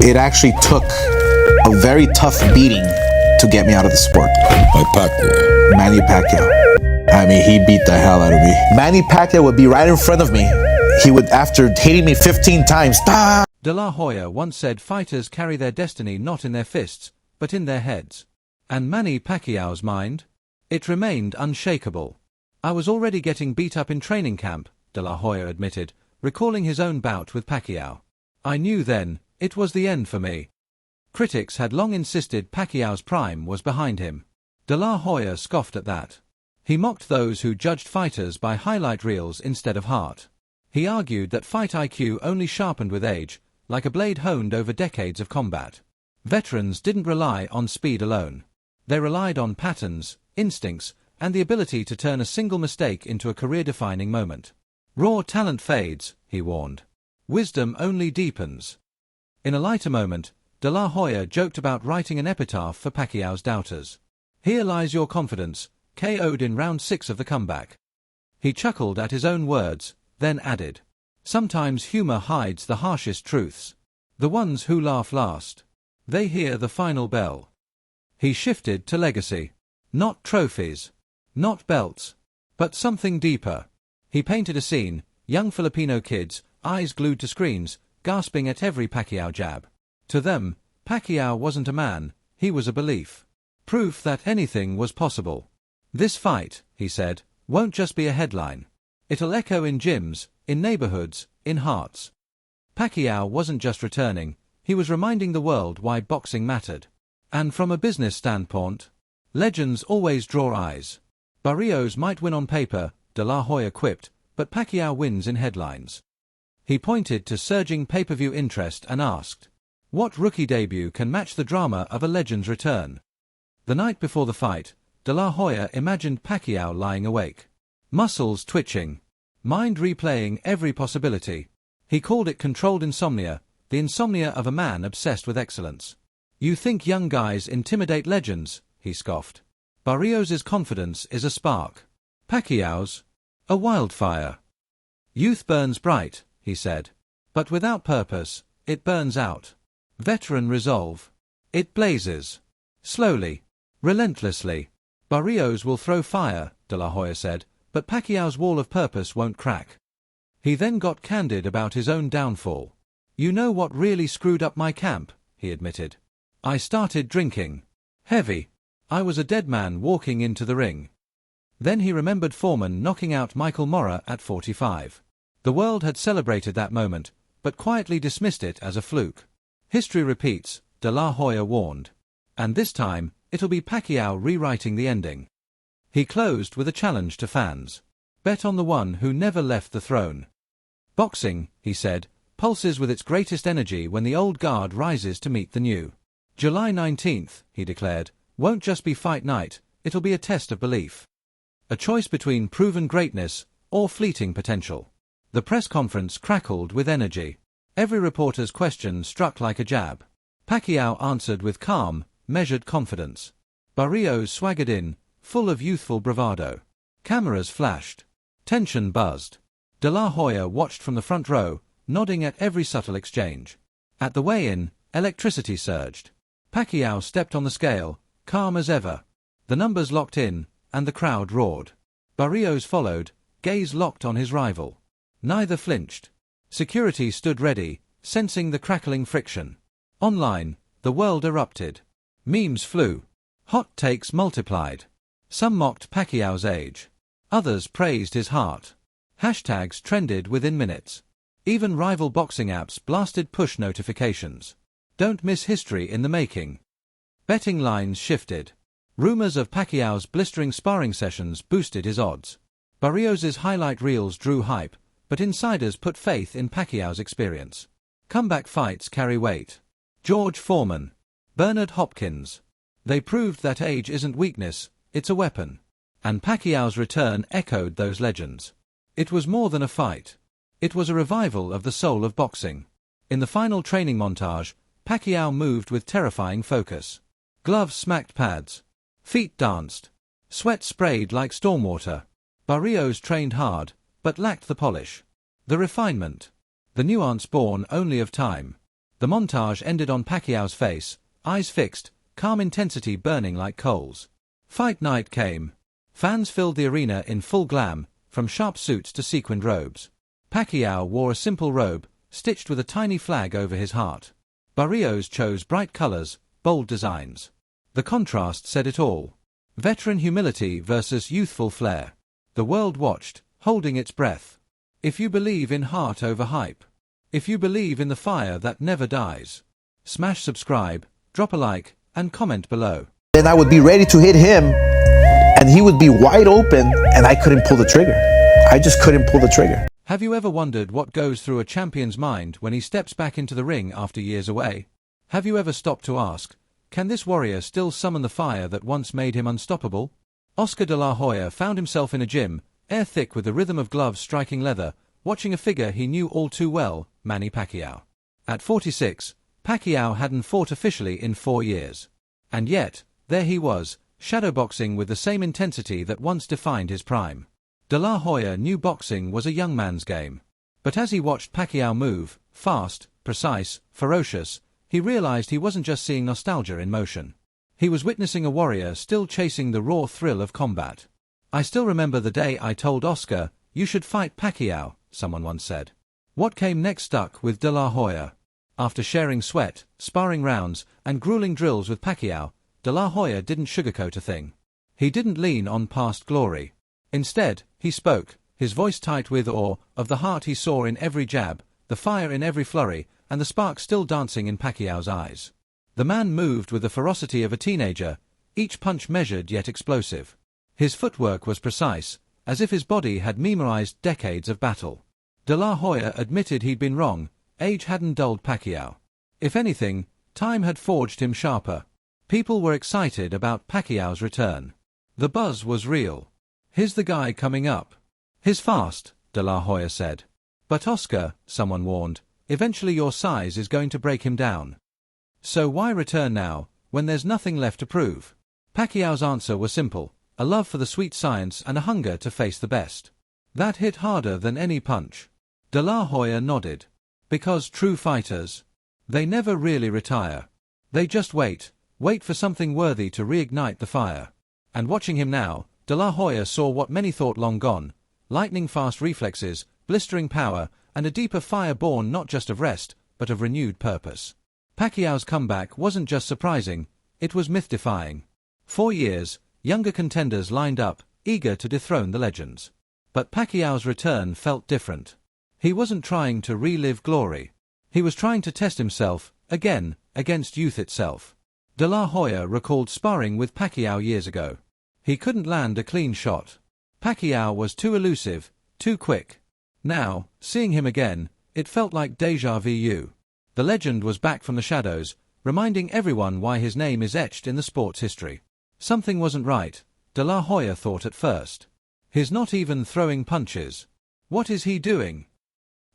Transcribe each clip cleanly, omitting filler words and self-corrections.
It actually took a very tough beating to get me out of the sport. By Pacquiao. Manny Pacquiao. I mean, he beat the hell out of me. Manny Pacquiao would be right in front of me. He would, after hitting me 15 times, stop! De La Hoya once said fighters carry their destiny not in their fists, but in their heads. And Manny Pacquiao's mind? It remained unshakable. I was already getting beat up in training camp, De La Hoya admitted, recalling his own bout with Pacquiao. I knew then, it was the end for me. Critics had long insisted Pacquiao's prime was behind him. De La Hoya scoffed at that. He mocked those who judged fighters by highlight reels instead of heart. He argued that fight IQ only sharpened with age, like a blade honed over decades of combat. Veterans didn't rely on speed alone. They relied on patterns, instincts, and the ability to turn a single mistake into a career-defining moment. Raw talent fades, he warned. Wisdom only deepens. In a lighter moment, De La Hoya joked about writing an epitaph for Pacquiao's doubters. Here lies your confidence, KO'd in round 6 of the comeback. He chuckled at his own words, then added, sometimes humor hides the harshest truths. The ones who laugh last. They hear the final bell. He shifted to legacy. Not trophies. Not belts. But something deeper. He painted a scene, young Filipino kids, eyes glued to screens, gasping at every Pacquiao jab. To them, Pacquiao wasn't a man, he was a belief. Proof that anything was possible. This fight, he said, won't just be a headline. It'll echo in gyms, in neighborhoods, in hearts. Pacquiao wasn't just returning, he was reminding the world why boxing mattered. And from a business standpoint, legends always draw eyes. Barrios might win on paper, De La Hoya quipped, but Pacquiao wins in headlines. He pointed to surging pay-per-view interest and asked, what rookie debut can match the drama of a legend's return? The night before the fight, De La Hoya imagined Pacquiao lying awake. Muscles twitching. Mind replaying every possibility. He called it controlled insomnia, the insomnia of a man obsessed with excellence. You think young guys intimidate legends, he scoffed. Barrios' confidence is a spark. Pacquiao's, a wildfire. Youth burns bright, he said. But without purpose, it burns out. Veteran resolve. It blazes. Slowly. Relentlessly. Barrios will throw fire, De La Hoya said, but Pacquiao's wall of purpose won't crack. He then got candid about his own downfall. You know what really screwed up my camp, he admitted. I started drinking. Heavy. I was a dead man walking into the ring. Then he remembered Foreman knocking out Michael Mora at 45. The world had celebrated that moment, but quietly dismissed it as a fluke. History repeats, De La Hoya warned. And this time, it'll be Pacquiao rewriting the ending. He closed with a challenge to fans. Bet on the one who never left the throne. Boxing, he said, pulses with its greatest energy when the old guard rises to meet the new. July 19th, he declared, won't just be fight night, it'll be a test of belief. A choice between proven greatness or fleeting potential. The press conference crackled with energy. Every reporter's question struck like a jab. Pacquiao answered with calm, measured confidence. Barrios swaggered in, full of youthful bravado. Cameras flashed. Tension buzzed. De La Hoya watched from the front row, nodding at every subtle exchange. At the weigh-in, electricity surged. Pacquiao stepped on the scale, calm as ever. The numbers locked in, and the crowd roared. Barrios followed, gaze locked on his rival. Neither flinched. Security stood ready, sensing the crackling friction. Online, the world erupted. Memes flew. Hot takes multiplied. Some mocked Pacquiao's age. Others praised his heart. Hashtags trended within minutes. Even rival boxing apps blasted push notifications. Don't miss history in the making. Betting lines shifted. Rumors of Pacquiao's blistering sparring sessions boosted his odds. Barrios' highlight reels drew hype, but insiders put faith in Pacquiao's experience. Comeback fights carry weight. George Foreman. Bernard Hopkins. They proved that age isn't weakness, it's a weapon. And Pacquiao's return echoed those legends. It was more than a fight. It was a revival of the soul of boxing. In the final training montage, Pacquiao moved with terrifying focus. Gloves smacked pads. Feet danced. Sweat sprayed like stormwater. Barrios trained hard, but lacked the polish. The refinement. The nuance born only of time. The montage ended on Pacquiao's face, eyes fixed, calm intensity burning like coals. Fight night came. Fans filled the arena in full glam, from sharp suits to sequined robes. Pacquiao wore a simple robe, stitched with a tiny flag over his heart. Barrios chose bright colors, bold designs. The contrast said it all. Veteran humility versus youthful flair. The world watched, holding its breath. If you believe in heart over hype, if you believe in the fire that never dies, smash subscribe, drop a like, and comment below. Then I would be ready to hit him, and he would be wide open, and I couldn't pull the trigger. I just couldn't pull the trigger. Have you ever wondered what goes through a champion's mind when he steps back into the ring after years away? Have you ever stopped to ask, can this warrior still summon the fire that once made him unstoppable? Oscar de la Hoya found himself in a gym, air thick with the rhythm of gloves striking leather, watching a figure he knew all too well, Manny Pacquiao. At 46, Pacquiao hadn't fought officially in 4 years. And yet, there he was, shadowboxing with the same intensity that once defined his prime. De la Hoya knew boxing was a young man's game. But as he watched Pacquiao move, fast, precise, ferocious, he realized he wasn't just seeing nostalgia in motion. He was witnessing a warrior still chasing the raw thrill of combat. I still remember the day I told Oscar, "You should fight Pacquiao," someone once said. What came next stuck with De la Hoya. After sharing sweat, sparring rounds, and grueling drills with Pacquiao, De la Hoya didn't sugarcoat a thing. He didn't lean on past glory. Instead, he spoke, his voice tight with awe, of the heart he saw in every jab, the fire in every flurry, and the spark still dancing in Pacquiao's eyes. The man moved with the ferocity of a teenager, each punch measured yet explosive. His footwork was precise, as if his body had memorized decades of battle. De la Hoya admitted he'd been wrong, age hadn't dulled Pacquiao. If anything, time had forged him sharper. People were excited about Pacquiao's return. The buzz was real. "Here's the guy coming up. He's fast," De la Hoya said. "But Oscar," someone warned, "eventually your size is going to break him down. So why return now, when there's nothing left to prove?" Pacquiao's answer was simple, a love for the sweet science and a hunger to face the best. That hit harder than any punch. De la Hoya nodded. Because true fighters, they never really retire. They just wait for something worthy to reignite the fire. And watching him now, De la Hoya saw what many thought long gone: lightning-fast reflexes, blistering power, and a deeper fire born not just of rest, but of renewed purpose. Pacquiao's comeback wasn't just surprising, it was myth-defying. 4 years, younger contenders lined up, eager to dethrone the legends. But Pacquiao's return felt different. He wasn't trying to relive glory. He was trying to test himself, again, against youth itself. De la Hoya recalled sparring with Pacquiao years ago. He couldn't land a clean shot. Pacquiao was too elusive, too quick. Now, seeing him again, it felt like déjà vu. The legend was back from the shadows, reminding everyone why his name is etched in the sport's history. Something wasn't right, De la Hoya thought at first. He's not even throwing punches. What is he doing?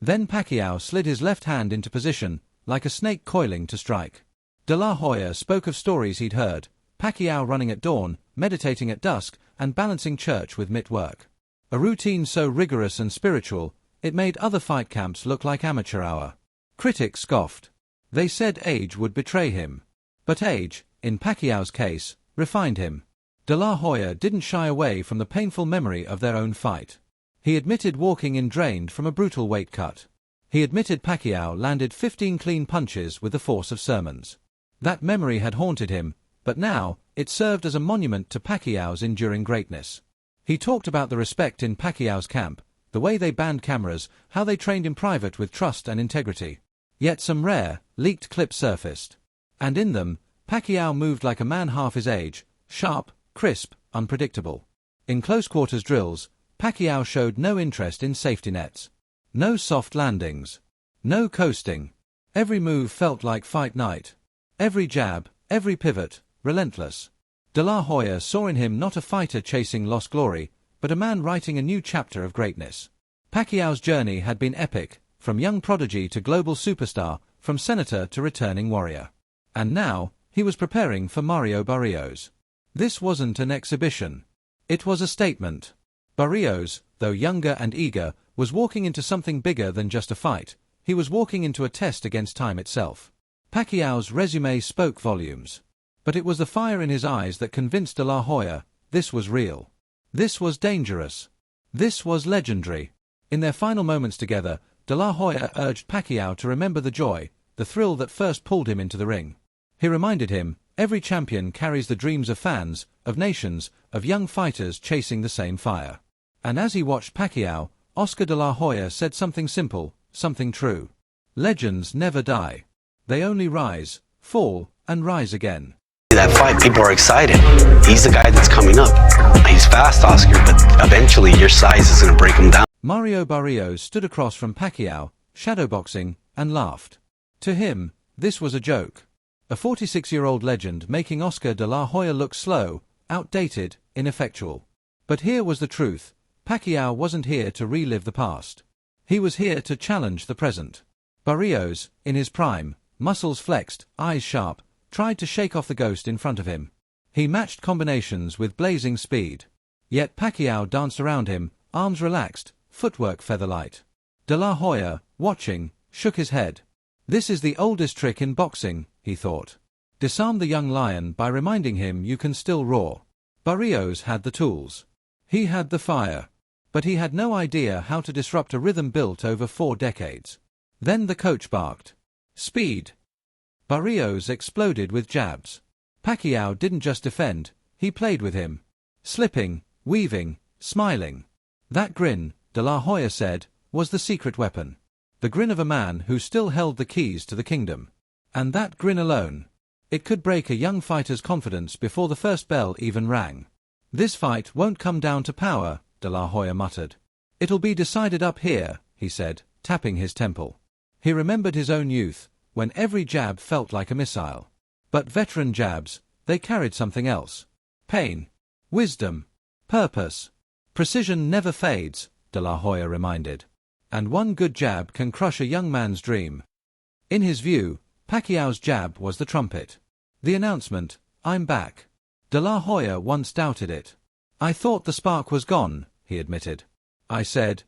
Then Pacquiao slid his left hand into position, like a snake coiling to strike. De la Hoya spoke of stories he'd heard, Pacquiao running at dawn, meditating at dusk, and balancing church with mitt work. A routine so rigorous and spiritual, it made other fight camps look like amateur hour. Critics scoffed. They said age would betray him. But age, in Pacquiao's case, refined him. De la Hoya didn't shy away from the painful memory of their own fight. He admitted walking in drained from a brutal weight cut. He admitted Pacquiao landed 15 clean punches with the force of sermons. That memory had haunted him, but now, it served as a monument to Pacquiao's enduring greatness. He talked about the respect in Pacquiao's camp, the way they banned cameras, how they trained in private with trust and integrity. Yet some rare, leaked clips surfaced. And in them, Pacquiao moved like a man half his age, sharp, crisp, unpredictable. In close-quarters drills, Pacquiao showed no interest in safety nets. No soft landings. No coasting. Every move felt like fight night. Every jab, every pivot, relentless. De la Hoya saw in him not a fighter chasing lost glory, but a man writing a new chapter of greatness. Pacquiao's journey had been epic, from young prodigy to global superstar, from senator to returning warrior. And now, he was preparing for Mario Barrios. This wasn't an exhibition. It was a statement. Barrios, though younger and eager, was walking into something bigger than just a fight. He was walking into a test against time itself. Pacquiao's resume spoke volumes. But it was the fire in his eyes that convinced De La Hoya this was real. This was dangerous. This was legendary. In their final moments together, De La Hoya urged Pacquiao to remember the joy, the thrill that first pulled him into the ring. He reminded him, every champion carries the dreams of fans, of nations, of young fighters chasing the same fire. And as he watched Pacquiao, Oscar De La Hoya said something simple, something true. Legends never die. They only rise, fall, and rise again. That fight, people are excited. He's the guy that's coming up. He's fast, Oscar, but eventually your size is going to break him down. Mario Barrios stood across from Pacquiao, shadowboxing, and laughed. To him, this was a joke. A 46-year-old legend making Oscar De La Hoya look slow, outdated, ineffectual. But here was the truth. Pacquiao wasn't here to relive the past. He was here to challenge the present. Barrios, in his prime, muscles flexed, eyes sharp, tried to shake off the ghost in front of him. He matched combinations with blazing speed. Yet Pacquiao danced around him, arms relaxed, footwork feather-light. De La Hoya, watching, shook his head. This is the oldest trick in boxing, he thought. Disarm the young lion by reminding him you can still roar. Barrios had the tools. He had the fire. But he had no idea how to disrupt a rhythm built over 4 decades. Then the coach barked. Speed. Barrios exploded with jabs. Pacquiao didn't just defend, he played with him. Slipping, weaving, smiling. That grin, De La Hoya said, was the secret weapon. The grin of a man who still held the keys to the kingdom. And that grin alone. It could break a young fighter's confidence before the first bell even rang. This fight won't come down to power, De La Hoya muttered. It'll be decided up here, he said, tapping his temple. He remembered his own youth, when every jab felt like a missile. But veteran jabs, they carried something else. Pain. Wisdom. Purpose. Precision never fades, De La Hoya reminded. And one good jab can crush a young man's dream. In his view, Pacquiao's jab was the trumpet. The announcement, I'm back. De La Hoya once doubted it. I thought the spark was gone, he admitted. I said,